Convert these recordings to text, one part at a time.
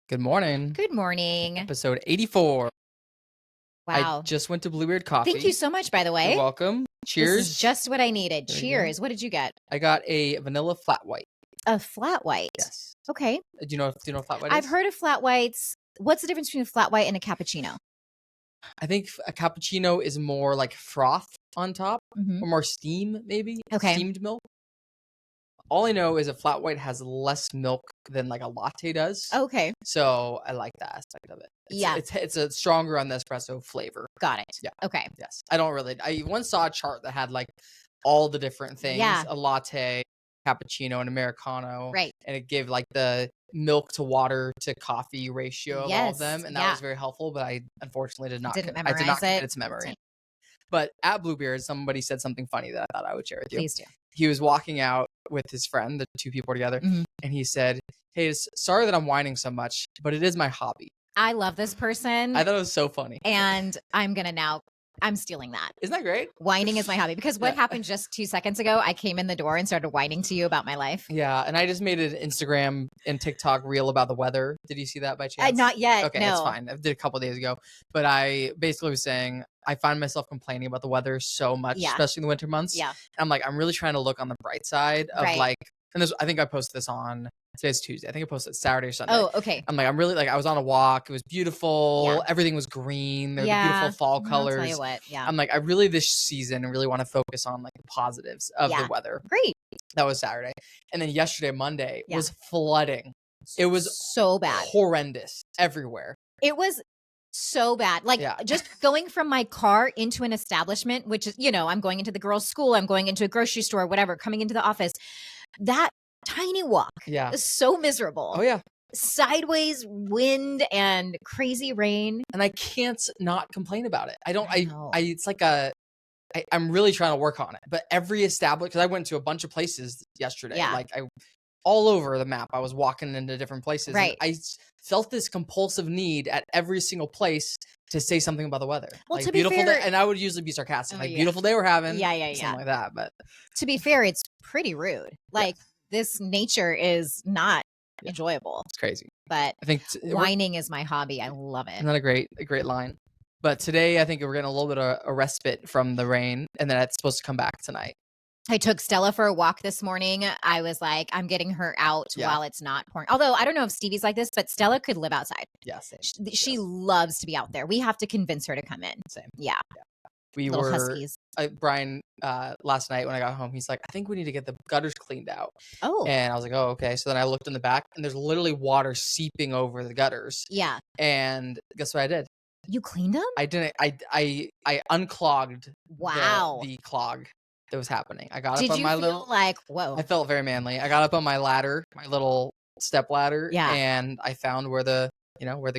Good morning. Good morning. Episode 84. I Wow. just went to Bluebeard Coffee. Thank you so much, by the way. You're welcome. Cheers. This is just what I needed. There you Cheers. What did you get? I got a vanilla flat white. A flat white. Yes. Okay. Do you know what flat white is? I've heard of flat whites. What's the difference between a flat white and a cappuccino? I think a cappuccino is more like froth on top or more steam, maybe. Okay. Steamed milk. All I know is a flat white has less milk than like a latte does. Okay. So I like that aspect of it. It's a stronger on the espresso flavor. Got it. Yeah. Okay. Yes. I once saw a chart that had like all the different things. Yeah. A latte, cappuccino, and Americano. Right. And it gave like the milk to water to coffee ratio of all of them. And that was very helpful. But I unfortunately did not commit it to memory. But at Bluebeard, somebody said something funny that I thought I would share with you. Please do. He was walking out with his friend, the two people together, and he said, "Hey, sorry that I'm whining so much, but it is my hobby." I love this person. I thought it was so funny. And I'm stealing that. Isn't that great? Whining is my hobby. Because what happened just 2 seconds ago, I came in the door and started whining to you about my life. Yeah, and I just made an Instagram and TikTok reel about the weather. Did you see that by chance? Not yet. Okay, no. It's fine. I did a couple days ago. But I basically was saying I find myself complaining about the weather so much, especially in the winter months. Yeah. And I'm like, I'm really trying to look on the bright side of like, and this, I think I posted this on, today's Tuesday. I think I posted Saturday or Sunday. Oh, okay. I'm like, I'm really like, I was on a walk. It was beautiful. Yeah. Everything was green. There were beautiful fall colors. I'll tell you what. Yeah. I'm like, I really this season really want to focus on like the positives of the weather. Great. That was Saturday. And then yesterday, Monday, was flooding. It was so bad. Horrendous everywhere. It was so bad. Like just going from my car into an establishment, which is, I'm going into the girls' school, I'm going into a grocery store, whatever, coming into the office. That tiny walk is so miserable. Oh, yeah. Sideways wind and crazy rain. And I can't not complain about it. It's like I'm really trying to work on it. But every establishment, because I went to a bunch of places yesterday. Yeah. Like all over the map, I was walking into different places. Right. And I felt this compulsive need at every single place to say something about the weather. Well, like to be beautiful fair, day, and I would usually be sarcastic. Beautiful day we're having. Something like that. But to be fair, it's pretty rude. Like this nature is not enjoyable. It's crazy. But I think whining is my hobby. I love it. Isn't that a great line? But today I think we're getting a little bit of a respite from the rain, and then it's supposed to come back tonight. I took Stella for a walk this morning. I was like, I'm getting her out while it's not pouring. Although I don't know if Stevie's like this, but Stella could live outside. Yeah, same. She loves to be out there. We have to convince her to come in. Same. Yeah. We Little were huskies. Brian last night when I got home. He's like, I think we need to get the gutters cleaned out. Oh. And I was like, oh, okay. So then I looked in the back, and there's literally water seeping over the gutters. Yeah. And guess what I did? You cleaned them? I didn't. I unclogged. Wow. The clog that was happening. I got Did up on you my feel little. Like whoa. I felt very manly. I got up on my ladder, my little step ladder. Yeah. And I found where the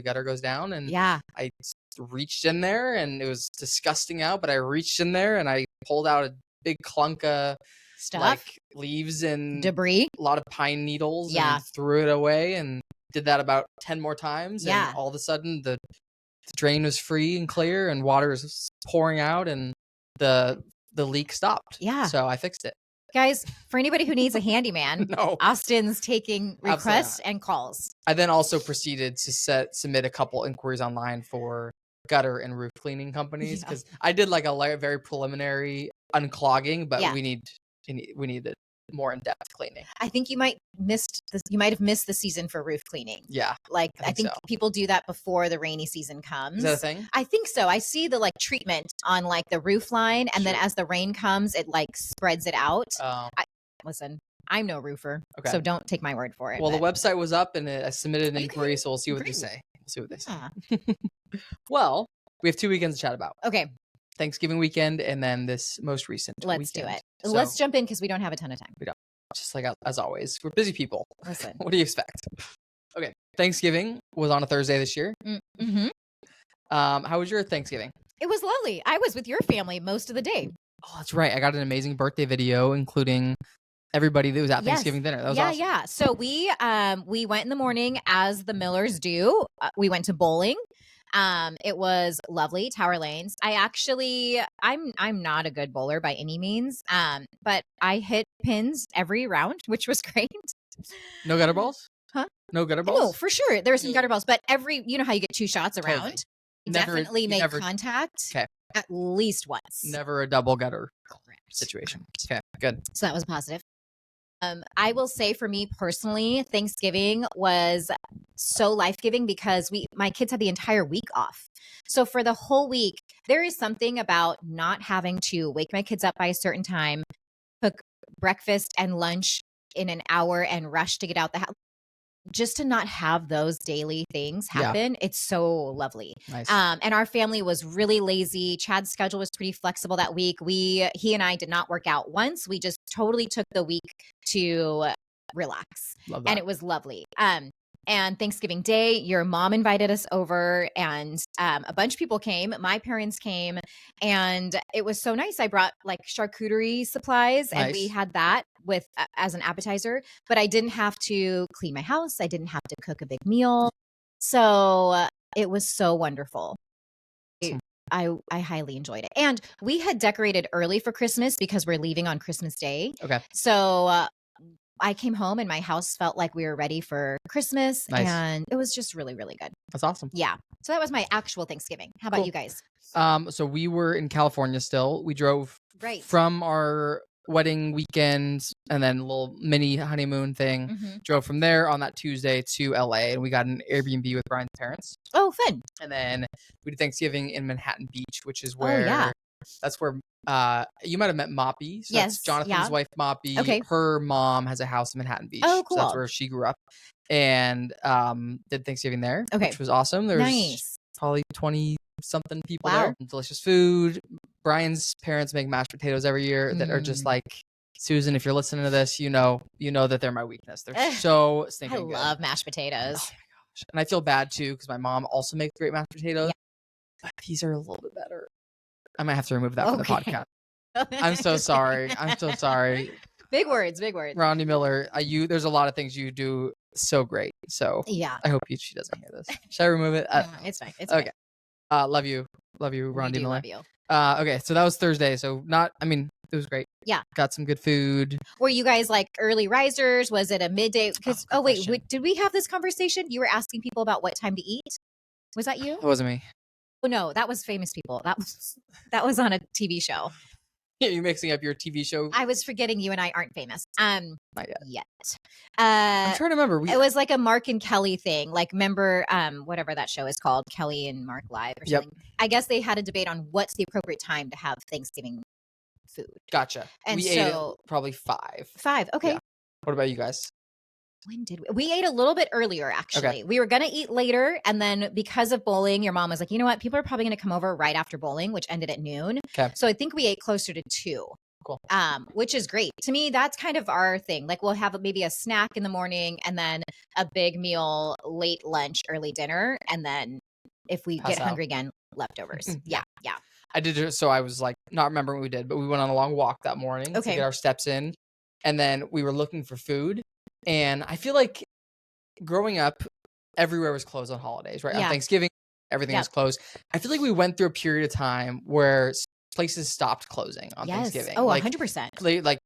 gutter goes down, and I reached in there, and it was disgusting out, but I reached in there and I pulled out a big clunk of stuff, like leaves and debris, a lot of pine needles, and threw it away, and did that about 10 more times. And all of a sudden the drain was free and clear, and water was pouring out, and the leak stopped. Yeah. So I fixed it. Guys, for anybody who needs a handyman, Austin's taking requests and calls. I then also proceeded to submit a couple inquiries online for gutter and roof cleaning companies, because I did like a very preliminary unclogging, but we needed more in-depth cleaning. I think you might have missed the season for roof cleaning. Yeah. Like I think people do that before the rainy season comes. Is that a thing? I think so. I see the like treatment on like the roof line, and then as the rain comes, it like spreads it out. Listen, I'm no roofer, so don't take my word for it. Well, the website was up, and I submitted an inquiry, so we'll see what they say. Well, we have 2 weekends to chat about. Okay. Thanksgiving weekend, and then this most recent Let's weekend. do it. So, let's jump in, because we don't have a ton of time. We don't. Just like as always, we're busy people. Listen. What do you expect? Okay. Thanksgiving was on a Thursday this year. Mm-hmm. How was your Thanksgiving? It was lovely. I was with your family most of the day. Oh, that's right. I got an amazing birthday video, including everybody that was at Thanksgiving dinner. That was awesome. Yeah. So we went in the morning, as the Millers do. We went to bowling. It was lovely. Tower Lanes. I'm not a good bowler by any means. But I hit pins every round, which was great. No gutter balls? Huh? No gutter balls? No, for sure. There were some gutter balls, but you know how you get 2 shots around? Totally. Definitely made contact at least once. Never a double gutter situation. Okay, good. So that was positive. I will say for me personally, Thanksgiving was so life-giving because my kids had the entire week off. So for the whole week, there is something about not having to wake my kids up by a certain time, cook breakfast and lunch in an hour and rush to get out the house. Just to not have those daily things happen, it's so lovely. Nice. And our family was really lazy. Chad's schedule was pretty flexible that week. He and I did not work out once. We just totally took the week to relax. Love that. And it was lovely. And Thanksgiving Day, your mom invited us over and a bunch of people came. My parents came and it was so nice. I brought like charcuterie supplies and we had that with as an appetizer, but I didn't have to clean my house. I didn't have to cook a big meal. So it was so wonderful. I highly enjoyed it. And we had decorated early for Christmas because we're leaving on Christmas Day. Okay. So I came home and my house felt like we were ready for Christmas and it was just really, really good. That's awesome. Yeah. So that was my actual Thanksgiving. How about you guys? So we were in California still. We drove from our wedding weekend and then a little mini honeymoon thing. Drove from there on that Tuesday to LA and we got an Airbnb with Brian's parents. Oh, fun. And then we did Thanksgiving in Manhattan Beach, which is where that's where you might have met Moppy. So that's Jonathan's wife, Moppy. Okay. Her mom has a house in Manhattan Beach. Oh, cool. So that's where she grew up. And did Thanksgiving there, which was awesome. There was probably 20-something people there. Delicious food. Brian's parents make mashed potatoes every year that are just like, Susan, if you're listening to this, you know that they're my weakness. They're so stinking good. I love mashed potatoes. Oh my gosh. And I feel bad too because my mom also makes great mashed potatoes. But these are a little bit better. I might have to remove that from the podcast. I'm so sorry. Big words. Rondi Miller, there's a lot of things you do so great. So I hope she doesn't hear this. Should I remove it? It's fine. It's okay. Love you, Rondi Miller. Love you. Okay, so that was Thursday. So it was great. Yeah. Got some good food. Were you guys like early risers? Was it a midday? Because did we have this conversation? You were asking people about what time to eat. Was that you? It wasn't me. Oh no, that was famous people. That was on a TV show. Yeah, you're mixing up your TV show. I was forgetting you and I aren't famous. Not yet. I'm trying to remember. It was like a Mark and Kelly thing. Like remember whatever that show is called, Kelly and Mark Live or something. I guess they had a debate on what's the appropriate time to have Thanksgiving food. Gotcha. And we ate probably 5. 5. Okay. Yeah. What about you guys? When did we ate a little bit earlier, actually. Okay. We were going to eat later. And then because of bowling, your mom was like, you know what? People are probably going to come over right after bowling, which ended at noon. Okay. So I think we ate closer to 2. Cool. Which is great. To me, that's kind of our thing. Like we'll have maybe a snack in the morning and then a big meal, late lunch, early dinner. And then if we get hungry again, leftovers. Yeah. I did it. So I was like, not remembering what we did, but we went on a long walk that morning to get our steps in. And then we were looking for food. And I feel like growing up, everywhere was closed on holidays, right? On Thanksgiving, everything was closed. I feel like we went through a period of time where places stopped closing on Thanksgiving. Oh, 100%. Like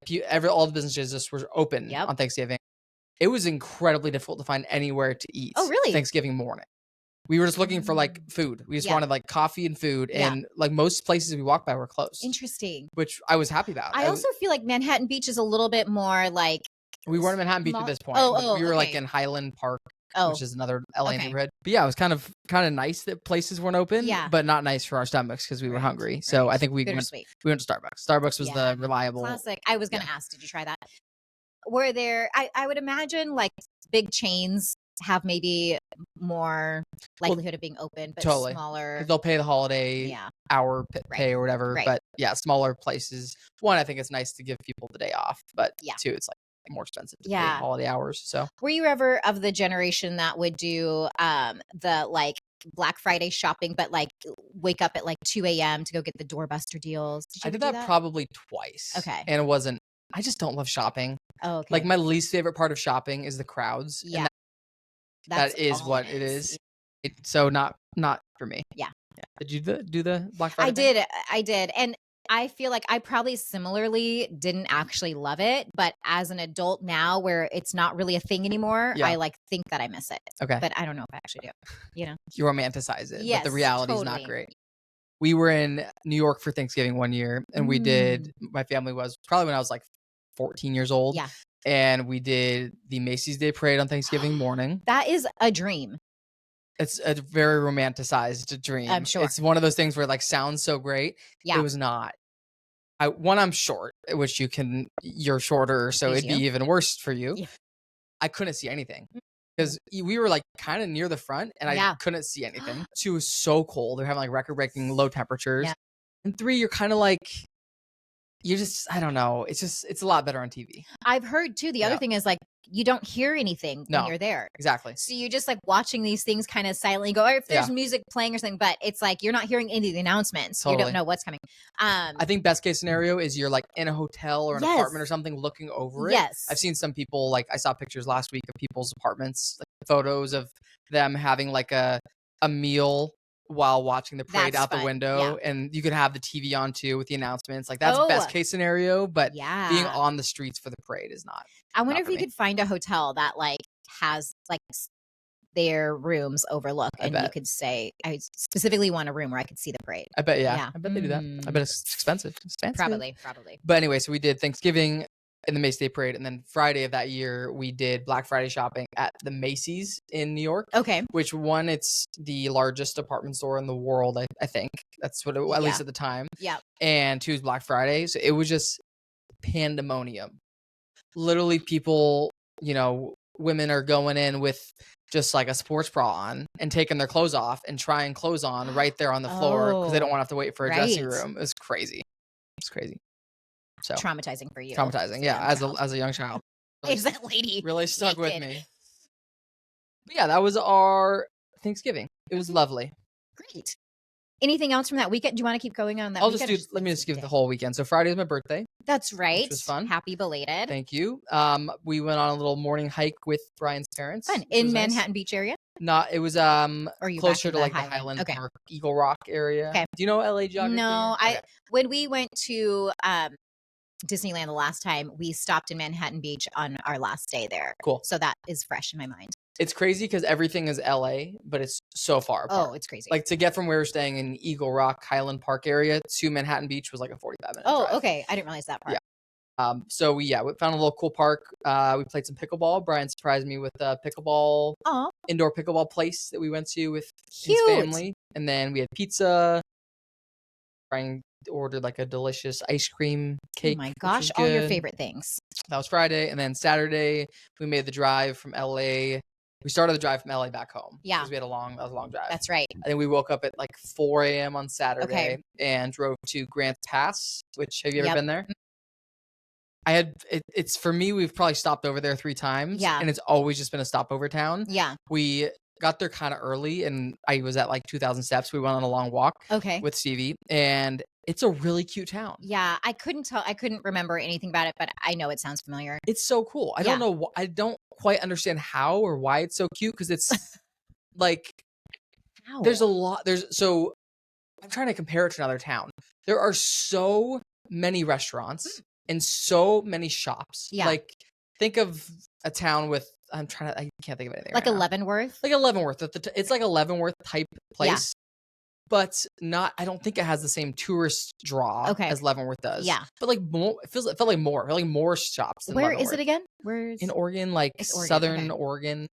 all the businesses just were open on Thanksgiving. It was incredibly difficult to find anywhere to eat. Oh, really? Thanksgiving morning. We were just looking for like food. We just wanted like coffee and food. And like most places we walked by were closed. Interesting. Which I was happy about. I also feel like Manhattan Beach is a little bit more like. We weren't in Manhattan Beach at this point. We were like in Highland Park, which is another LA neighborhood. But yeah, it was kind of nice that places weren't open, but not nice for our stomachs because we were hungry. So I think we went to Starbucks. Starbucks was the reliable. Classic. I was going to ask, did you try that? Were there, I would imagine like big chains have maybe more likelihood of being open, but smaller. Because they'll pay the holiday hour pay or whatever. But yeah, smaller places. One, I think it's nice to give people the day off. But 2, it's like more expensive to pay holiday hours. So were you ever of the generation that would do the like Black Friday shopping, but like wake up at like 2 a.m. to go get the doorbuster deals? I did that probably twice. Okay. And it wasn't, I just don't love shopping. Oh, okay. Like my least favorite part of shopping is the crowds. Yeah. That is what it is. So not for me. Yeah. Did you do the Black Friday? I did. And I feel like I probably similarly didn't actually love it, but as an adult now where it's not really a thing anymore, I like think that I miss it. Okay. But I don't know if I actually do. You know? You romanticize it, but the reality is not great. We were in New York for Thanksgiving one year, and we did, my family was probably when I was like 14 years old. Yeah. And we did the Macy's Day Parade on Thanksgiving morning. That is a dream. It's a very romanticized dream. I'm sure. It's one of those things where it like sounds so great. Yeah. It was not. I'm short, which you're shorter, so it'd be even worse for you. Yeah. I couldn't see anything because we were like kind of near the front and I couldn't see anything. 2, was so cold. They're having like record-breaking low temperatures. Yeah. And 3, you're kind of like, I don't know. It's a lot better on TV. I've heard too. The other thing is like, you don't hear anything when you're there. Exactly. So you're just like watching these things kind of silently go, or if there's music playing or something, but it's like, you're not hearing any of the announcements. Totally. You don't know what's coming. I think best case scenario is you're like in a hotel or an apartment or something looking over it. Yes. I've seen some people, like I saw pictures last week of people's apartments, like photos of them having like a meal while watching the parade out the window, and you could have the TV on too with the announcements. Like that's best case scenario, but being on the streets for the parade is not. I wonder if you could find a hotel that like has like their rooms overlook, and you could say, I specifically want a room where I could see the parade. I bet, I bet they do that. I bet it's expensive. Probably. But anyway, so we did Thanksgiving in the Macy's Day Parade, and then Friday of that year we did Black Friday shopping at the Macy's in New York. Okay. Which one? It's the largest department store in the world. I think that's what at least at the time. Yeah. And 2 was Black Friday, so it was just pandemonium. Literally, people, women are going in with just like a sports bra on and taking their clothes off and trying clothes on right there on the floor because they don't want to have to wait for a dressing room. It was crazy. It's crazy. So traumatizing for you. Traumatizing, yeah. As a young child, is that lady really stuck with me? But yeah, that was our Thanksgiving. It was lovely. Great. Anything else from that weekend? Do you want to keep going on that? Let me just give the whole weekend. So Friday is my birthday. That's right. Which was fun. Happy belated. Thank you. We went on a little morning hike with Brian's parents. Fun. In Manhattan Beach area? It was closer to like the Highland Park, Eagle Rock area. Okay. Do you know LA geography? No, when we went to Disneyland the last time, we stopped in Manhattan Beach on our last day there. Cool. So that is fresh in my mind. It's crazy because everything is LA, but it's so far apart. Oh, it's crazy. Like to get from where we're staying in Eagle Rock, Highland Park area to Manhattan Beach was like a 45-minute drive. Oh, okay. I didn't realize that part. Yeah. So we found a little cool park. We played some pickleball. Brian surprised me with a pickleball, indoor pickleball place that we went to with his family. And then we had pizza. Brian ordered like a delicious ice cream cake. Oh my gosh, all your favorite things. That was Friday. And then Saturday, we made the drive from LA. We started the drive from LA back home. Yeah. Because that was a long drive. That's right. I think we woke up at like 4 a.m. on Saturday and drove to Grants Pass, which have you ever been there? It's for me, we've probably stopped over there 3 times. Yeah. And it's always just been a stopover town. Yeah. We got there kind of early and I was at like 2,000 steps. We went on a long walk with Stevie, and it's a really cute town. Yeah. I couldn't remember anything about it, but I know it sounds familiar. It's so cool. I don't know. I don't quite understand how or why it's so cute because it's like there's a lot. So I'm trying to compare it to another town. There are so many restaurants and so many shops. Yeah. Like think of a town with I can't think of anything. Like Leavenworth? Like Leavenworth. It's like a Leavenworth type place. But I don't think it has the same tourist draw as Leavenworth does. Yeah. But like more, it felt like more shops than Where Leavenworth. Is it again? In Oregon, like Southern Oregon.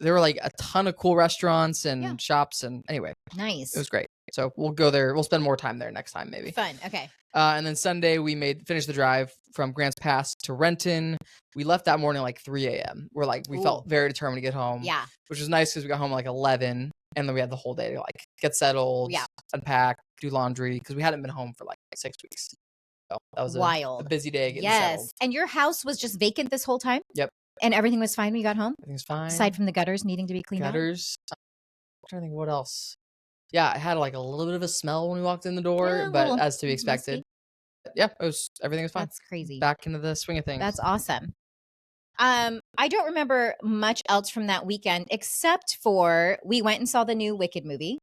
There were like a ton of cool restaurants and shops, and anyway. Nice. It was great. So we'll go there. We'll spend more time there next time, maybe. Fun. Okay. And then Sunday we finished the drive from Grants Pass to Renton. We left that morning like 3 a.m. We felt very determined to get home. Yeah. Which was nice because we got home like 11, and then we had the whole day to like get settled, unpack, do laundry because we hadn't been home for like 6 weeks. So that was a busy day getting settled. And your house was just vacant this whole time? Yep. And everything was fine when you got home? Everything's fine. Aside from the gutters needing to be cleaned out? I'm trying to think what else. Yeah, I had like a little bit of a smell when we walked in the door, but as to be expected. Yeah, everything was fine. That's crazy. Back into the swing of things. That's awesome. I don't remember much else from that weekend except for we went and saw the new Wicked movie.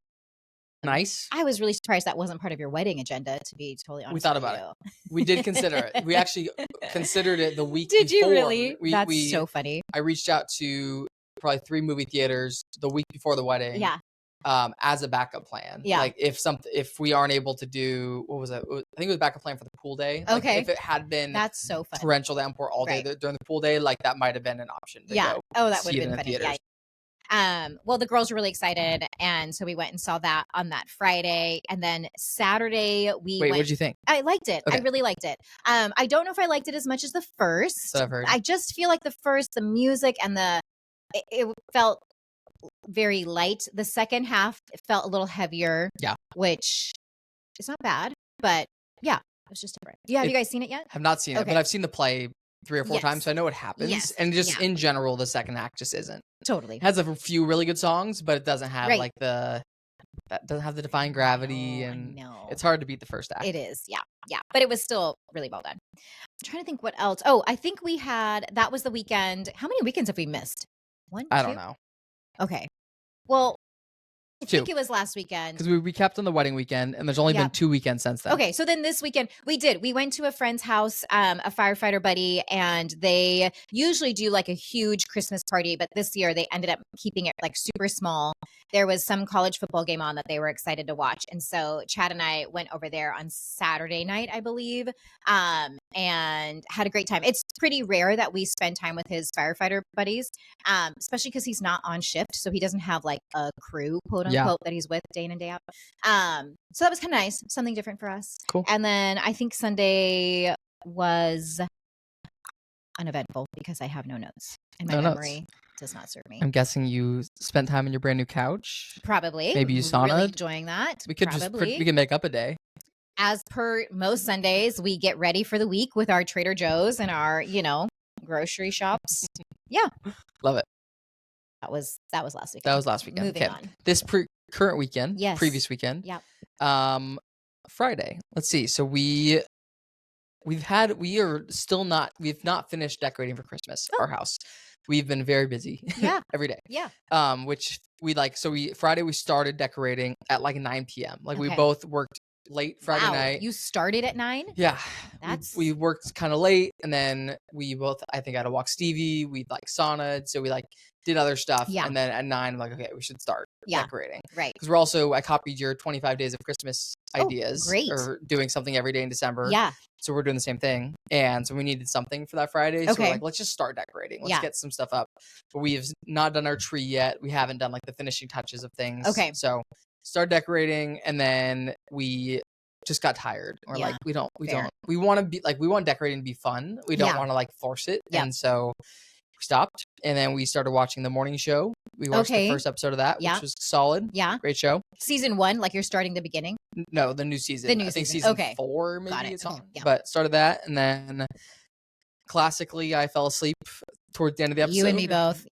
Nice. I was really surprised that wasn't part of your wedding agenda, to be totally honest. We thought about it. We did consider it. We actually considered it the week Did before. You really? That's so funny. I reached out to probably 3 movie theaters the week before the wedding. Yeah. As a backup plan. Yeah. Like if we aren't able to do, what was it? I think it was a backup plan for the pool day. Like okay. If it had been that's so funny. Torrential downpour all day during the pool day, like that might have been an option. To go Oh, that would have been funny. Theaters. Yeah. Well, the girls were really excited, and so we went and saw that on that Friday, and then Saturday we went. What did you think? I liked it. Okay. I really liked it. I don't know if I liked it as much as the first. That's what I've heard. I just feel like the first, the music and it felt very light. The second half felt a little heavier. Yeah, which is not bad, but yeah, it was just different. Yeah, have you guys seen it yet? Have not seen it, but I've seen the play 3 or 4 times, so I know what happens. Yes. And just in general, the second act just isn't. Totally. It has a few really good songs, but it doesn't have like that doesn't have the Defying Gravity, and it's hard to beat the first act. It is, yeah. But it was still really well done. I'm trying to think what else. Oh, I think that was the weekend. How many weekends have we missed? 1, 2? I don't know. Okay. Well, I 2. think it was last weekend. Because we recapped on the wedding weekend, and there's only been 2 weekends since then. Okay, so then this weekend, we went to a friend's house, a firefighter buddy, and they usually do like a huge Christmas party, but this year they ended up keeping it like super small. There was some college football game on that they were excited to watch, and so Chad and I went over there on Saturday night, I believe, and had a great time. It's pretty rare that we spend time with his firefighter buddies, especially because he's not on shift, so he doesn't have like a crew, quote unquote, that he's with day in and day out. So that was kind of nice, something different for us. Cool. And then I think Sunday was uneventful because I have no notes, and my memory does not serve me. I'm guessing you spent time on your brand new couch. Probably. Maybe you sauna. Really enjoying that. We could we can make up a day. As per most Sundays, we get ready for the week with our Trader Joe's and our, grocery shops. Yeah. Love it. That was last weekend. That was last weekend. Moving on. This current weekend. Yes. Previous weekend. Yep. Friday. Let's see. So we've not finished decorating for Christmas, our house. We've been very busy. Yeah. Every day. Yeah. Which Friday we started decorating at like 9 p.m. Like we both worked late Friday night. You started at 9? Yeah. We worked kind of late, and then we both, I think, had to walk Stevie. We like saunaed, so we like did other stuff. Yeah. And then at 9, I'm like, okay, we should start decorating. Right. Because I copied your 25 days of Christmas ideas. Great. Or doing something every day in December. Yeah. So we're doing the same thing. And so we needed something for that Friday. So we're like, let's just start decorating. Let's get some stuff up. But we have not done our tree yet. We haven't done like the finishing touches of things. Okay. So start decorating, and then we just got tired. We're like, we want decorating to be fun. We don't want to like force it. Yeah. And so we stopped, and then we started watching the morning show. We watched the first episode of that, which was solid. Yeah. Great show. Season 1, like you're starting the beginning? No, the new season. I think season 4 maybe. Got it. It's on. Okay. Yeah. But started that, and then classically I fell asleep towards the end of the episode. You and me both.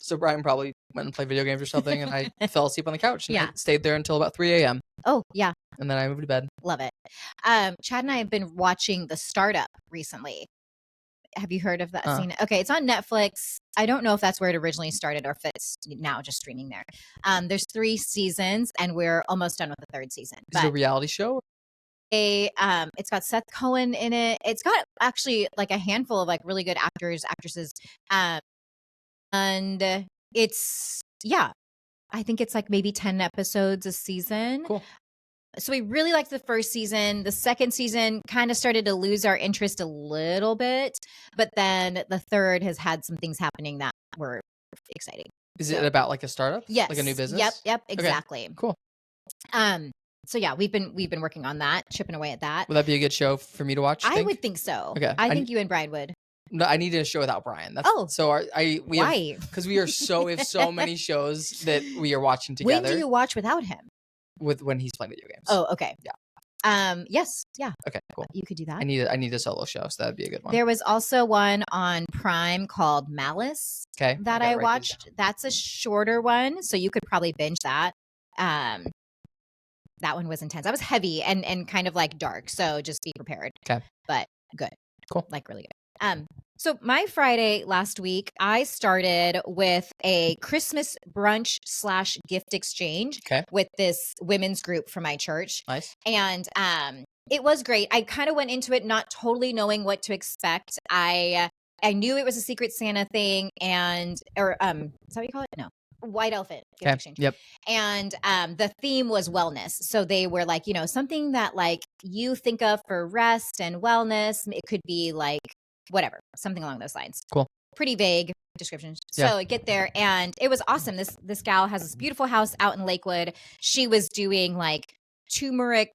So Brian probably went and played video games or something, and I fell asleep on the couch, and I stayed there until about 3 a.m. Oh, yeah. And then I moved to bed. Love it. Chad and I have been watching The Startup recently. Have you heard of that scene? Okay, it's on Netflix. I don't know if that's where it originally started or if it's now just streaming there. There's 3 seasons, and we're almost done with the 3rd season. Is it a reality show? It's got Seth Cohen in it. It's got actually like a handful of like really good actors, actresses. And it's, I think it's like maybe 10 episodes a season. Cool. So we really liked the first season. The second season kind of started to lose our interest a little bit, but then the 3rd has had some things happening that were exciting. Is it about like a startup? Yes. Like a new business? Yep, exactly. Okay. Cool. So yeah, we've been working on that, chipping away at that. Would that be a good show for me to watch? I would think so. Okay. I think you and Brian would. No, I need a show without Brian. Why? Because we have so many shows that we are watching together. When do you watch without him? When he's playing video games. Oh, okay. Yeah. Yes. Yeah. Okay, cool. You could do that. I need a solo show, so that'd be a good one. There was also one on Prime called Malice. Okay. That I watched. That's a shorter one, so you could probably binge that. That one was intense. That was heavy and kind of like dark, so just be prepared. Okay. But good. Cool. Like really good. So my Friday last week, I started with a Christmas brunch / gift exchange with this women's group from my church. Nice. And it was great. I kind of went into it not totally knowing what to expect. I knew it was a Secret Santa thing, is that what you call it? No. White elephant gift exchange. Yep. And the theme was wellness. So they were like, something that like you think of for rest and wellness. It could be like whatever, something along those lines. Cool. Pretty vague descriptions. So I get there and it was awesome. This gal has this beautiful house out in Lakewood. She was doing like turmeric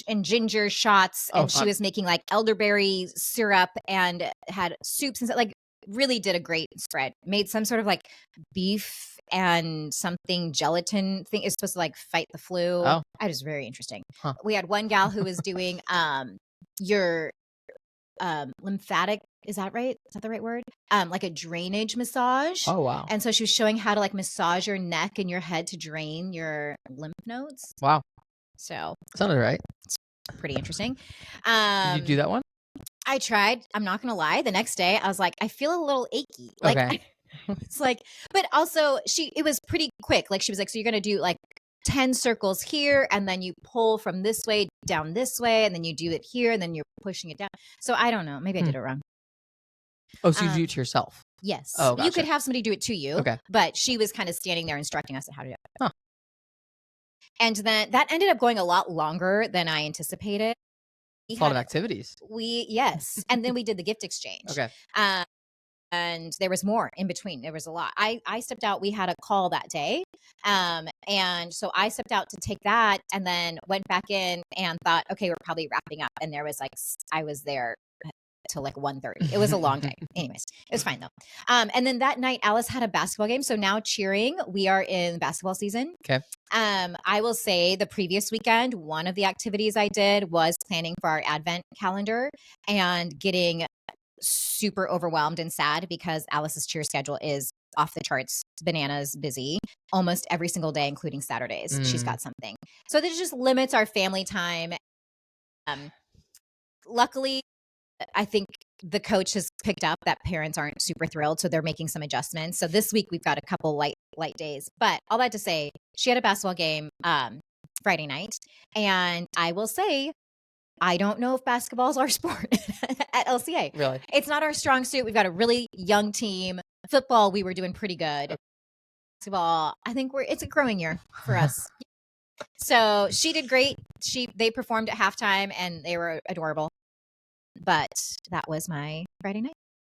and ginger shots, and she was making like elderberry syrup and had soups and stuff. Like really did a great spread. Made some sort of like beef and something gelatin thing. It's supposed to like fight the flu. Oh. It was very interesting. Huh. We had one gal who was doing your lymphatic, is that right? Is that the right word? Like a drainage massage. Oh, wow. And so she was showing how to like massage your neck and your head to drain your lymph nodes. Wow. So sounded right. It's pretty interesting. Did you do that one? I tried. I'm not going to lie. The next day I was like, I feel a little achy. Like, it's like, but also it was pretty quick. Like she was like, so you're going to do like 10 circles here, and then you pull from this way down this way, and then you do it here, and then you're pushing it down. So I don't know. Maybe I did it wrong. Oh, so you do it to yourself? Yes. Oh, gotcha. You could have somebody do it to you. Okay. But she was kind of standing there instructing us on how to do it. Huh. And then that ended up going a lot longer than I anticipated. A lot of activities. Yes. And then we did the gift exchange. Okay. And there was more in between. There was a lot. I stepped out. We had a call that day. And so I stepped out to take that and then went back in and thought, okay, we're probably wrapping up. And there was like, I was there till like 1:30. It was a long day. Anyways, it was fine though. And then that night, Alice had a basketball game. So now cheering, we are in basketball season. Okay. I will say the previous weekend, one of the activities I did was planning for our advent calendar and getting super overwhelmed and sad because Alice's cheer schedule is off the charts, bananas busy almost every single day, including Saturdays. She's got something. So this just limits our family time. Luckily, I think the coach has picked up that parents aren't super thrilled, so they're making some adjustments. So this week we've got a couple light days. But all that to say, she had a basketball game Friday night, and I will say, I don't know if basketball is our sport at LCA. Really? It's not our strong suit. We've got a really young team. Football, we were doing pretty good. Basketball, I think it's a growing year for us. So she did great. They performed at halftime and they were adorable. But that was my Friday night.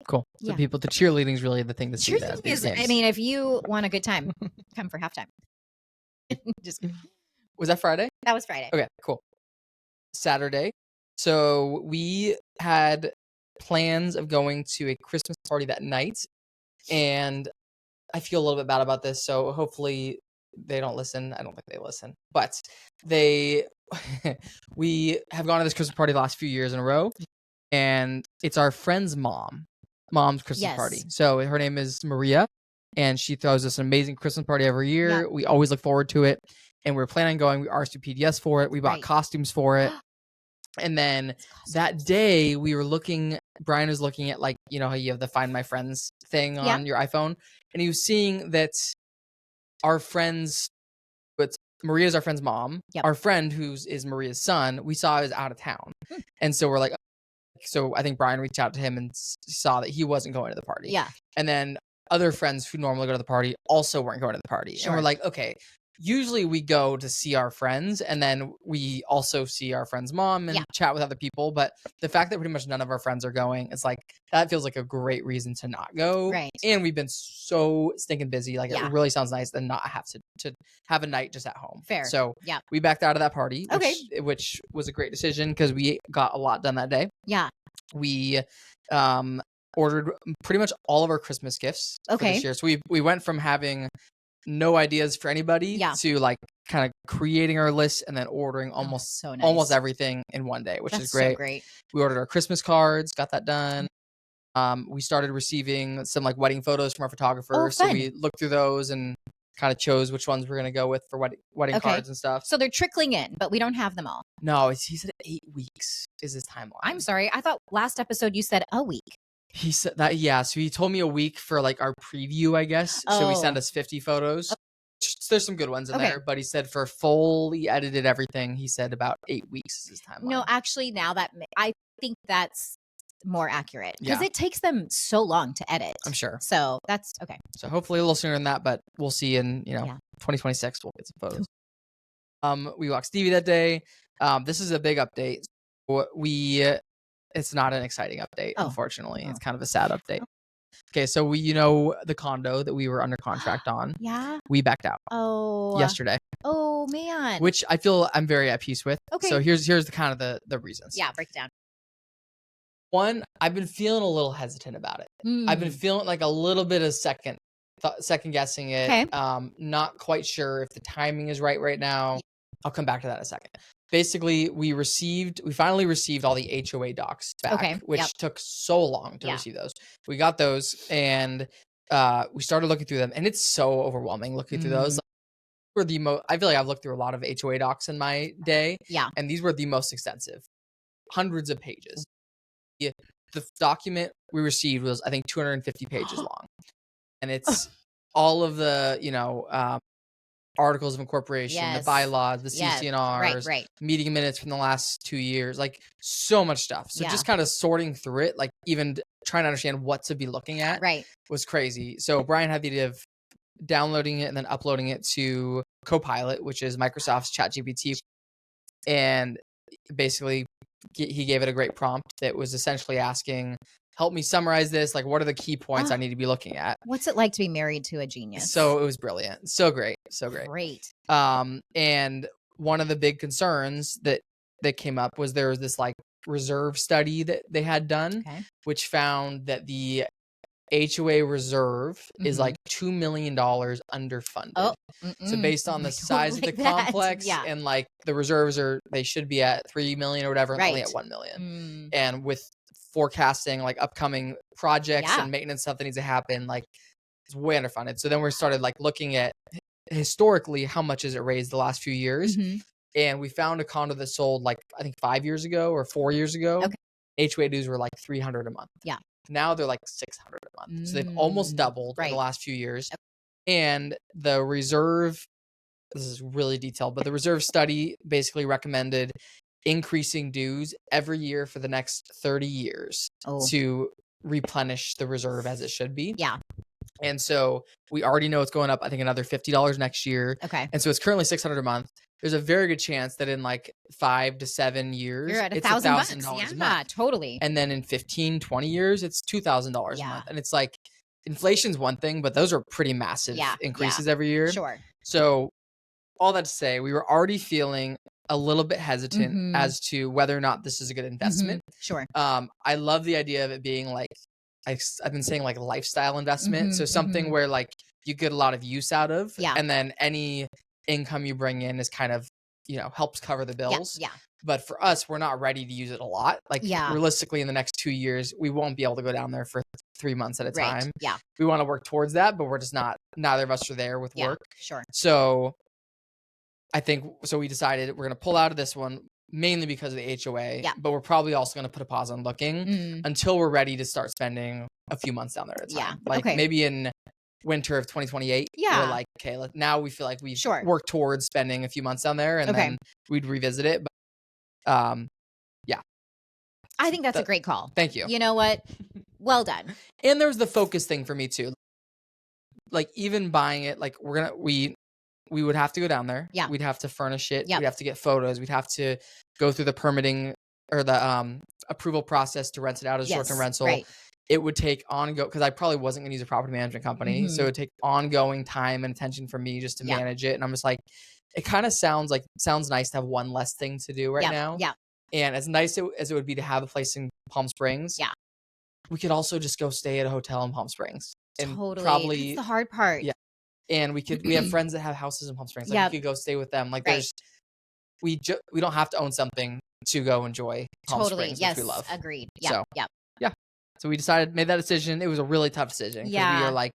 Cool. So the cheerleading is really the thing to see. I mean, if you want a good time, come for halftime. Just kidding. Was that Friday? That was Friday. Okay, cool. Saturday. So we had plans of going to a Christmas party that night, and I feel a little bit bad about this, so hopefully they don't listen. I don't think they listen, but we have gone to this Christmas party the last few years in a row, and it's our friend's mom's Christmas party. So her name is Maria, and she throws us an amazing Christmas party every year. Yeah. We always look forward to it, and we're planning on going. We RSVP'd for it. We bought costumes for it. And then that day Brian was looking at, like, you know how you have the Find My Friends thing on your iPhone, and he was seeing that our friends, but Maria's our friend's mom. Yep. Our friend is Maria's son, we saw is out of town. And so we're like, so I think Brian reached out to him and saw that he wasn't going to the party. Yeah. And then other friends who normally go to the party also weren't going to the party. Sure. And we're like, okay, usually we go to see our friends and then we also see our friend's mom and chat with other people. But the fact that pretty much none of our friends are going, it's like, that feels like a great reason to not go. Right. And we've been so stinking busy. Like, it really sounds nice to not have to have a night just at home. Fair. So we backed out of that party, which was a great decision because we got a lot done that day. Yeah. We ordered pretty much all of our Christmas gifts for this year. So we went from having no ideas for anybody to like kind of creating our list and then ordering almost everything in one day, which is great. So great. We ordered our Christmas cards, got that done. We started receiving some like wedding photos from our photographer. So we looked through those and kind of chose which ones we're going to go with for wedding cards and stuff. So they're trickling in, but we don't have them all. No, he said 8 weeks is his timeline. I'm sorry. I thought last episode you said a week. He said that, yeah. So he told me a week for like our preview, I guess. So he sent us 50 photos. There's some good ones in there, but he said for fully edited everything, he said about 8 weeks is his timeline. No, actually, now that I think that's more accurate because it takes them so long to edit. I'm sure. So that's okay. So hopefully a little sooner than that, but we'll see in 2026 we'll get some photos. We walked Stevie that day. This is a big update. It's not an exciting update, unfortunately. It's kind of a sad update. Okay, so the condo that we were under contract on. Yeah. We backed out. Yesterday. Oh man. Which I feel I'm very at peace with. Okay. So here's the kind of the reasons. Yeah, break it down. One, I've been feeling a little hesitant about it. I've been feeling like a little bit of second guessing it. Okay. Not quite sure if the timing is right now. I'll come back to that in a second. Basically, we finally received all the HOA docs back, which took so long to receive those. We got those and we started looking through them, and it's so overwhelming looking through those. I feel like I've looked through a lot of HOA docs in my day. Yeah. And these were the most extensive. Hundreds of pages. The document we received was, I think, 250 pages long. And it's all of the, articles of incorporation, the bylaws, the CCNRs, meeting minutes from the last 2 years, like so much stuff. So just kind of sorting through it, like even trying to understand what to be looking at was crazy. So Brian had the idea of downloading it and then uploading it to Copilot, which is Microsoft's ChatGPT. And basically he gave it a great prompt that was essentially asking, help me summarize this. Like, what are the key points I need to be looking at? What's it like to be married to a genius? So it was brilliant. So great. So great. Great. And one of the big concerns that came up was there was this like reserve study that they had done, which found that the HOA reserve is like $2 million underfunded. So based on the size of the complex and like the reserves they should be at 3 million or whatever, and only at 1 million. And with forecasting like upcoming projects and maintenance stuff that needs to happen, like it's way underfunded. So then we started like looking at historically how much has it raised the last few years. And we found a condo that sold like I think 5 years ago or 4 years ago. HOA dues were like $300 a month. Yeah. Now they're like $600 a month. So they've almost doubled in the last few years. And the reserve, this is really detailed, but the reserve study basically recommended increasing dues every year for the next 30 years to replenish the reserve as it should be. Yeah. And so we already know it's going up, I think, another $50 next year. Okay. And so it's currently $600 a month. There's a very good chance that in like 5 to 7 years, you're at it's $1,000 a month. Yeah, totally. And then in 15, 20 years, it's $2,000 a month. And it's like, inflation's one thing, but those are pretty massive increases every year. Sure. So all that to say, we were already feeling a little bit hesitant as to whether or not this is a good investment. Sure. I love the idea of it being like, I've been saying like lifestyle investment. So something where like you get a lot of use out of. Yeah. And then any income you bring in is kind of, helps cover the bills. Yeah. But for us, we're not ready to use it a lot. Like realistically, in the next 2 years, we won't be able to go down there for 3 months at a time. Yeah. We want to work towards that, but we're just not, neither of us are there with work. Sure. So we decided we're going to pull out of this one mainly because of the HOA, but we're probably also going to put a pause on looking until we're ready to start spending a few months down there at a time. Like maybe in winter of 2028, we're like, okay, now we feel like we've worked towards spending a few months down there, and then we'd revisit it. But I think that's a great call. Thank you. You know what? Well done. And there was the focus thing for me too. Like even buying it, like we would have to go down there. Yeah. We'd have to furnish it. We'd have to get photos. We'd have to go through the permitting or the approval process to rent it out as a short-term rental. Right. It would take ongoing, because I probably wasn't going to use a property management company. So it would take ongoing time and attention from me just to manage it. And I'm just like, it kind of sounds nice to have one less thing to do right now. Yeah. And as nice as it would be to have a place in Palm Springs, we could also just go stay at a hotel in Palm Springs. And probably that's the hard part. Yeah. And we have friends that have houses in Palm Springs. Like we could go stay with them. Like we don't have to own something to go enjoy Palm Springs, which we love. Agreed. Yeah. So we made that decision. It was a really tough decision. We were like,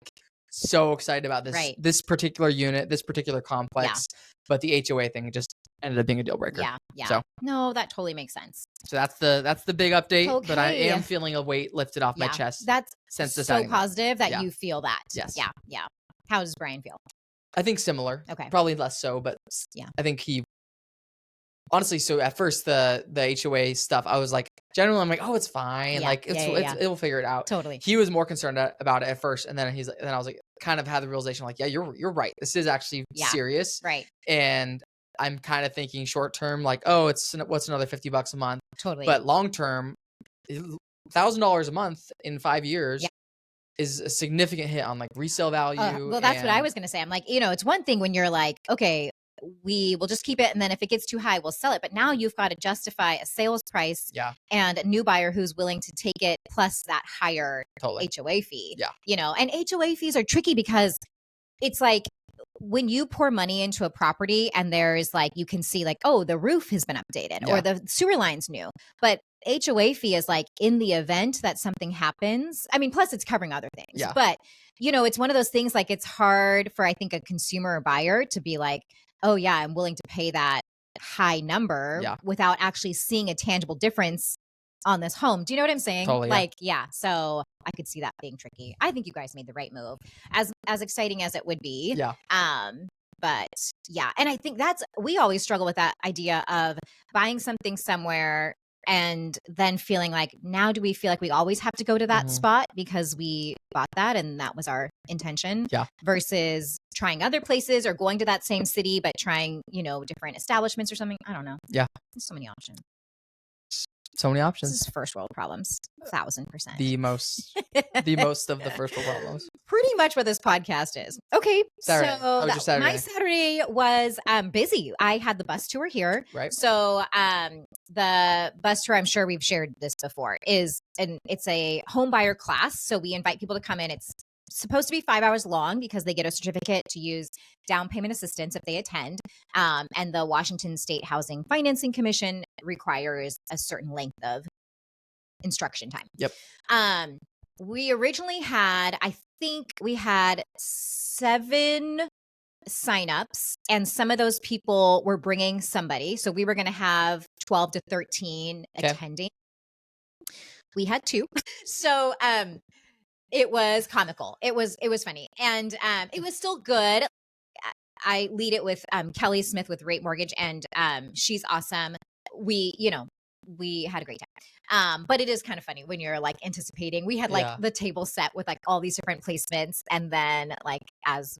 so excited about this particular unit, this particular complex, but the HOA thing just ended up being a deal breaker. Yeah. So no, that totally makes sense. So that's the big update, Okay. but I am feeling a weight lifted off my chest. That's since so positive that Yeah. you feel that. Yes. Yeah. How does Brian feel? I think similar. Okay. Probably less so, but I think he honestly, so at first the HOA stuff, I was like, generally I'm like, oh, it's fine. Like it'll figure it out. Totally. He was more concerned about it at first. And then I was like, kind of had the realization like, yeah, you're right. This is actually serious. Right. And I'm kind of thinking short term, like, oh, what's another $50 a month. Totally. But long term, $1,000 a month in 5 years is a significant hit on like resale value. Well, that's what I was going to say. I'm like, it's one thing when you're like, okay, we will just keep it. And then if it gets too high, we'll sell it. But now you've got to justify a sales price and a new buyer who's willing to take it plus that higher HOA fee. Yeah. And HOA fees are tricky because it's like when you pour money into a property and there's like, you can see like, oh, the roof has been updated or the sewer line's new. But HOA fee is like in the event that something happens. I mean, plus it's covering other things. Yeah. But, it's one of those things like it's hard for, I think, a consumer or buyer to be like, oh, yeah, I'm willing to pay that high number without actually seeing a tangible difference on this home. Do you know what I'm saying? Totally. So I could see that being tricky. I think you guys made the right move, as exciting as it would be. Yeah. But yeah, and I think we always struggle with that idea of buying something somewhere and then feeling like, now do we feel like we always have to go to that spot because we bought that and that was our intention versus trying other places or going to that same city, but trying, different establishments or something. I don't know. Yeah. There's so many options. So many options. This is first world problems. 1,000%. The most of the first world problems. Pretty much what this podcast is. Okay. Saturday. So Saturday. My Saturday was busy. I had the bus tour here. Right. So the bus tour, I'm sure we've shared this before, it's a home buyer class. So we invite people to come in. It's supposed to be 5 hours long because they get a certificate to use down payment assistance if they attend. And the Washington State Housing Financing Commission requires a certain length of instruction time. Yep. We originally had, I think we had 7 signups, and some of those people were bringing somebody. So we were going to have 12 to 13 attending. We had 2. So, it was comical. It was funny. And it was still good. I lead it with Kelly Smith with Rate Mortgage, and she's awesome. We had a great time. But it is kind of funny when you're like anticipating. We had like the table set with like all these different placements, and then like as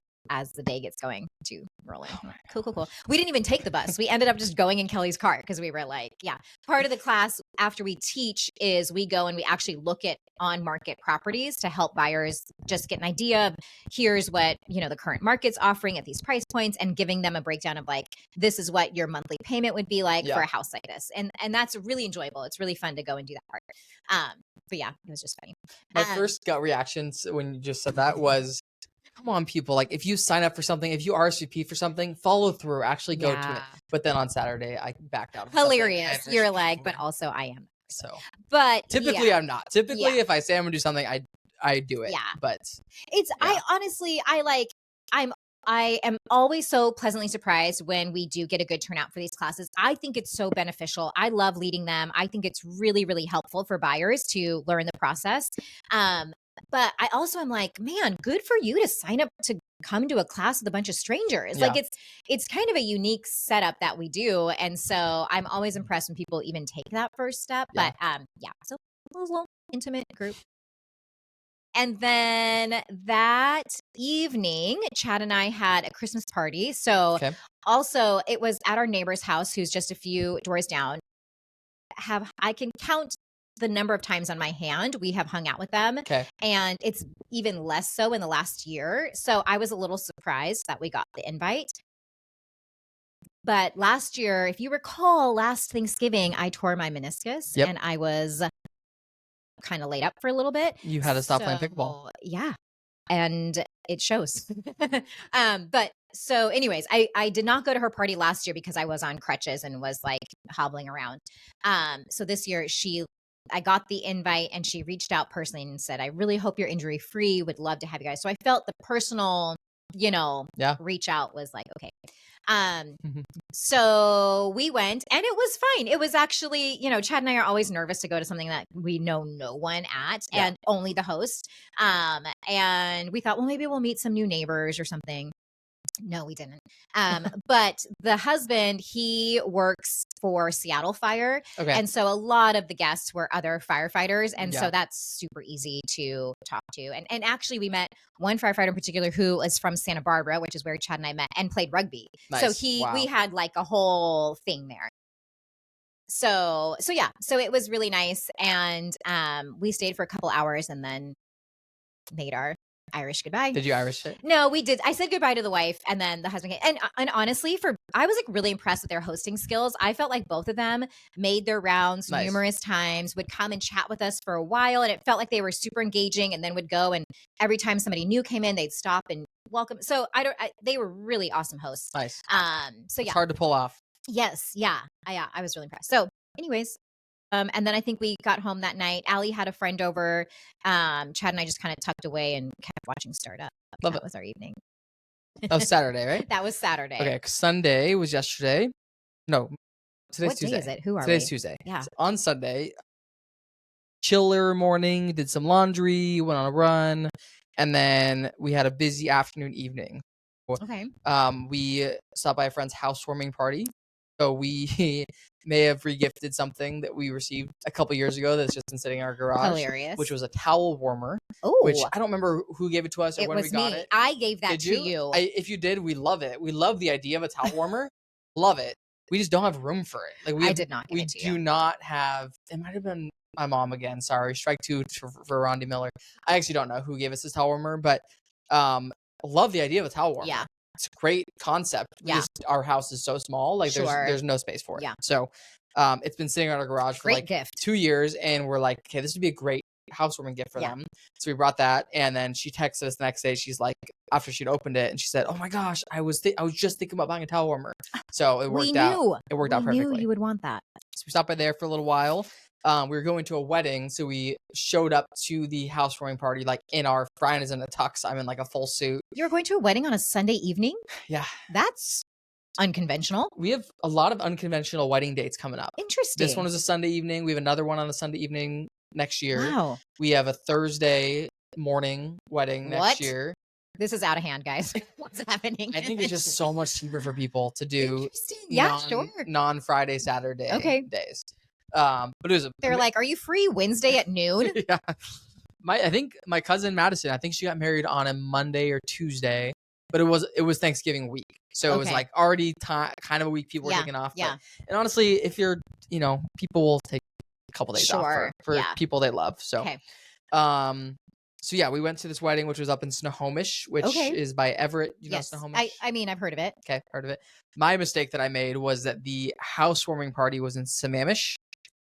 the day gets going to roll in. Cool. We didn't even take the bus. We ended up just going in Kelly's car because we were like, part of the class after we teach is we go and we actually look at on market properties to help buyers just get an idea of here's what, the current market's offering at these price points, and giving them a breakdown of like, this is what your monthly payment would be like for a house like this. And that's really enjoyable. It's really fun to go and do that part. But yeah, it was just funny. My first gut reactions when you just said that was, come on, people. Like, if you sign up for something, if you RSVP for something, follow through, actually go to it. But then on Saturday, I backed out. Hilarious. You're like, but also I am. So, but typically I'm not. Typically, if I say I'm going to do something, I do it. Yeah. But I am always so pleasantly surprised when we do get a good turnout for these classes. I think it's so beneficial. I love leading them. I think it's really, really helpful for buyers to learn the process. But I also am like, man, good for you to sign up to come to a class with a bunch of strangers. Yeah. Like it's kind of a unique setup that we do. And so I'm always impressed when people even take that first step. Yeah. But so it was a little intimate group. And then that evening, Chad and I had a Christmas party. So also it was at our neighbor's house, who's just a few doors down. I can count the number of times on my hand we have hung out with them. And it's even less so in the last year. So I was a little surprised that we got the invite. But last year, if you recall, last Thanksgiving, I tore my meniscus and I was kind of laid up for a little bit. You had to stop playing pickleball. Yeah. And it shows. But so anyways, I did not go to her party last year because I was on crutches and was like hobbling around. So this year she I got the invite and she reached out personally and said, I really hope you're injury free. Would love to have you guys. So I felt the personal, reach out was like, okay. So we went and it was fine. It was actually, Chad and I are always nervous to go to something that we know no one at and only the host. And we thought, well, maybe we'll meet some new neighbors or something. No, we didn't. But the husband, he works for Seattle Fire. Okay. And so a lot of the guests were other firefighters. And so that's super easy to talk to. And actually we met one firefighter in particular who is from Santa Barbara, which is where Chad and I met, and played rugby. Nice. So we had like a whole thing there. So it was really nice. And we stayed for a couple hours and then made our Irish goodbye. Did you Irish it? No, we did. I said goodbye to the wife and then the husband came. And honestly, I was like really impressed with their hosting skills. I felt like both of them made their rounds numerous times, would come and chat with us for a while. And it felt like they were super engaging and then would go. And every time somebody new came in, they'd stop and welcome. So they were really awesome hosts. Nice. So it's hard to pull off. Yes. Yeah. I was really impressed. So anyways, and then I think we got home that night. Allie had a friend over. Chad and I just kind of tucked away and kept watching Startup. That was our evening. That was Saturday, right? That was Saturday. Okay, Sunday was yesterday. No, today's Tuesday. What day is it? Who are Today's we? Tuesday. Yeah. So on Sunday, chiller morning, did some laundry, went on a run, and then we had a busy afternoon, evening. Okay. We stopped by a friend's housewarming party. So we may have regifted something that we received a couple years ago that's just been sitting in our garage. Hilarious. Which was a towel warmer. Oh. Which I don't remember who gave it to us or when we got it. I gave that to you. If you did, we love it. We love the idea of a towel warmer. Love it. We just don't have room for it. I did not give it to you. We do not have. It might have been my mom again. Sorry. Strike two for Rondi Miller. I actually don't know who gave us this towel warmer, but love the idea of a towel warmer. Yeah. It's a great concept. Yeah. Our house is so small. Like there's no space for it. Yeah. So it's been sitting in our garage for like gift. 2 years. And we're like, okay, this would be a great housewarming gift for them. So we brought that. And then she texted us the next day. She's like, after she'd opened it, and she said, oh my gosh, I was just thinking about buying a towel warmer. So it worked out. It worked out perfectly. We knew you would want that. So we stopped by there for a little while. We were going to a wedding, so we showed up to the housewarming party like in our Brian is in a tux. I'm in like a full suit. You were going to a wedding on a Sunday evening? Yeah. That's unconventional. We have a lot of unconventional wedding dates coming up. Interesting. This one is a Sunday evening. We have another one on a Sunday evening next year. Wow. We have a Thursday morning wedding next year. This is out of hand, guys. What's happening? I think it's just so much cheaper for people to do sure. non-Friday, Saturday days. But it was they're like, are you free Wednesday at noon? Yeah. I think my cousin Madison, I think she got married on a Monday or Tuesday, but it was Thanksgiving week. So it was like already kind of a week people were taking off. Yeah. And honestly, if you're, people will take a couple days off for people they love. So, so yeah, we went to this wedding, which was up in Snohomish, which is by Everett. You know Snohomish? I mean, I've heard of it. Okay, heard of it. My mistake that I made was that the housewarming party was in Sammamish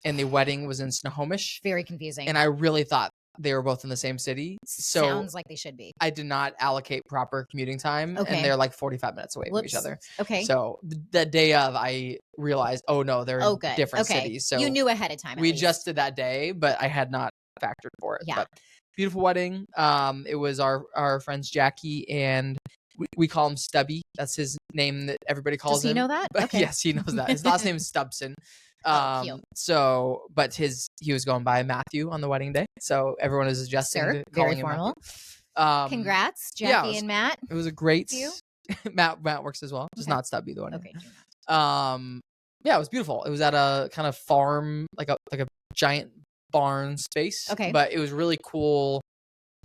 and the wedding was in Snohomish. Very confusing. And I really thought they were both in the same city. So sounds like they should be. I did not allocate proper commuting time. And they're like 45 minutes away from each other. Okay. So the day of, I realized, oh no, they're in different cities. So you knew ahead of time. We just did that day, but I had not factored for it. Yeah. But beautiful wedding. It was our friends Jackie and we call him Stubby. That's his name that everybody calls him. Does he know that? But yes, he knows that. His last name is Stubson. So, but he was going by Matthew on the wedding day. So everyone is adjusting to calling him formal. Matthew. Congrats, Jackie and Matt. It was a great. Matt works as well, just not Stubby the one. Okay. Yeah, it was beautiful. It was at a kind of farm, like a giant barn space. Okay. But it was really cool.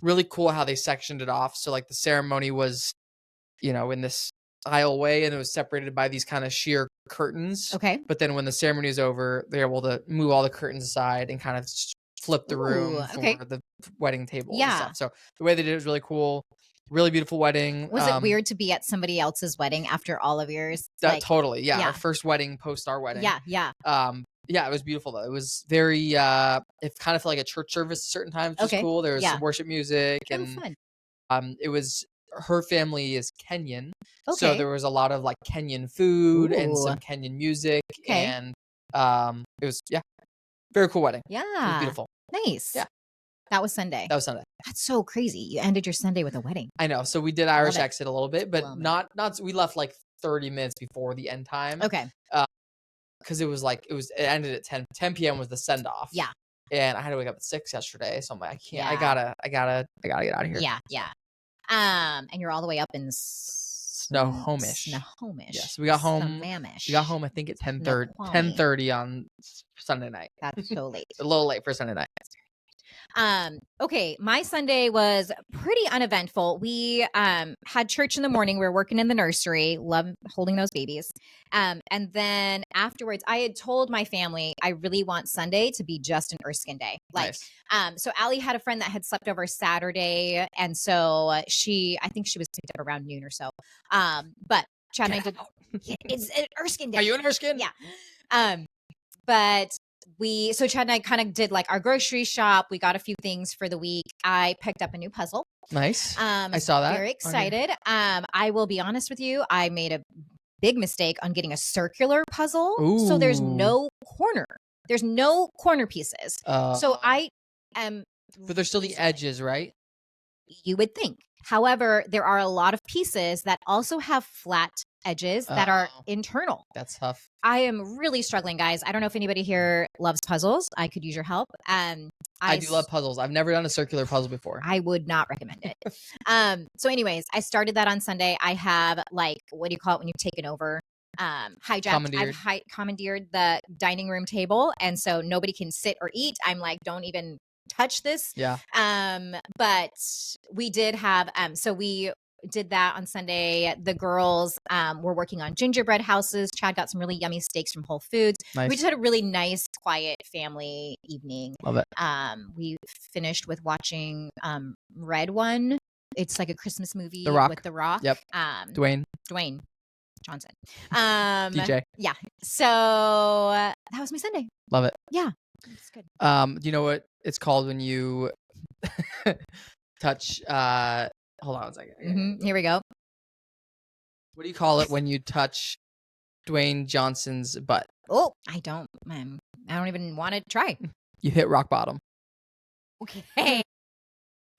Really cool how they sectioned it off. So like the ceremony was, in this aisleway, and it was separated by these kind of sheer curtains. Okay. But then when the ceremony is over, they're able to move all the curtains aside and kind of flip the room for the wedding table. Yeah. And stuff. So the way they did it was really cool. Really beautiful wedding. Was it weird to be at somebody else's wedding after all of yours? Totally. Yeah. Our first wedding post our wedding. Yeah. Yeah. Yeah, it was beautiful though. It was very it kind of felt like a church service at certain times, which was cool. There was some worship music and fun. It was her family is Kenyan. So there was a lot of like Kenyan food and some Kenyan music and it was Very cool wedding. Yeah. It was beautiful. Nice. Yeah. That was Sunday. That was Sunday. That's so crazy. You ended your Sunday with a wedding. I know. So we did Irish exit a little bit, but not. We left like 30 minutes before the end time. Okay. Because it ended at 10 p.m. was the send off. Yeah. And I had to wake up at 6 yesterday, so I'm like, I can't. Yeah. I gotta get out of here. Yeah. Yeah. And you're all the way up in Snohomish. Yes, we got home. We got home, I think, at 10:30 on Sunday night. That's so late. A little late for Sunday night. Okay, my Sunday was pretty uneventful. We had church in the morning. We were working in the nursery. Love holding those babies. And then afterwards, I had told my family I really want Sunday to be just an Erskine day. Nice. So Allie had a friend that had slept over Saturday, and so I think she was picked up around noon or so. But Chad and I did. It's an Erskine day. Are you an Erskine? Yeah. But so Chad and I kind of did like our grocery shop. We got a few things for the week. I picked up a new puzzle. Nice. I saw that. Very excited. I will be honest with you. I made a big mistake on getting a circular puzzle. Ooh. So there's no corner. There's no corner pieces. So I am. But there's still the edges, right? You would think. However, there are a lot of pieces that also have flat edges that are internal. That's tough. I am really struggling, guys. I don't know if anybody here loves puzzles. I could use your help. I do love puzzles. I've never done a circular puzzle before. I would not recommend it. So anyways, I started that on Sunday. I have like, what do you call it when you've taken over? Hijacked. I've commandeered the dining room table. And so nobody can sit or eat. I'm like, don't even touch this. Yeah. But we did have, so we did that on Sunday. The girls were working on gingerbread houses. Chad got some really yummy steaks from Whole Foods. Nice. We just had a really nice, quiet family evening. Love it. We finished with watching Red One. It's like a Christmas movie with The Rock. Yep. Dwayne Johnson. DJ. Yeah. So that was my Sunday. Love it. Yeah. It's good. Do you know what it's called when you touch hold on a second. Mm-hmm. Here we go. What do you call it when you touch Dwayne Johnson's butt? Oh, I don't even want to try. You hit rock bottom. Okay.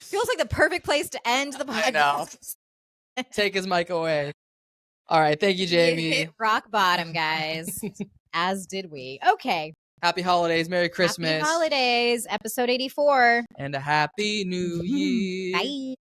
Feels like the perfect place to end the podcast. I know. Take his mic away. All right. Thank you, Jamie. You hit rock bottom, guys. As did we. Okay. Happy holidays. Merry Christmas. Happy holidays. Episode 84. And a happy new year. Bye.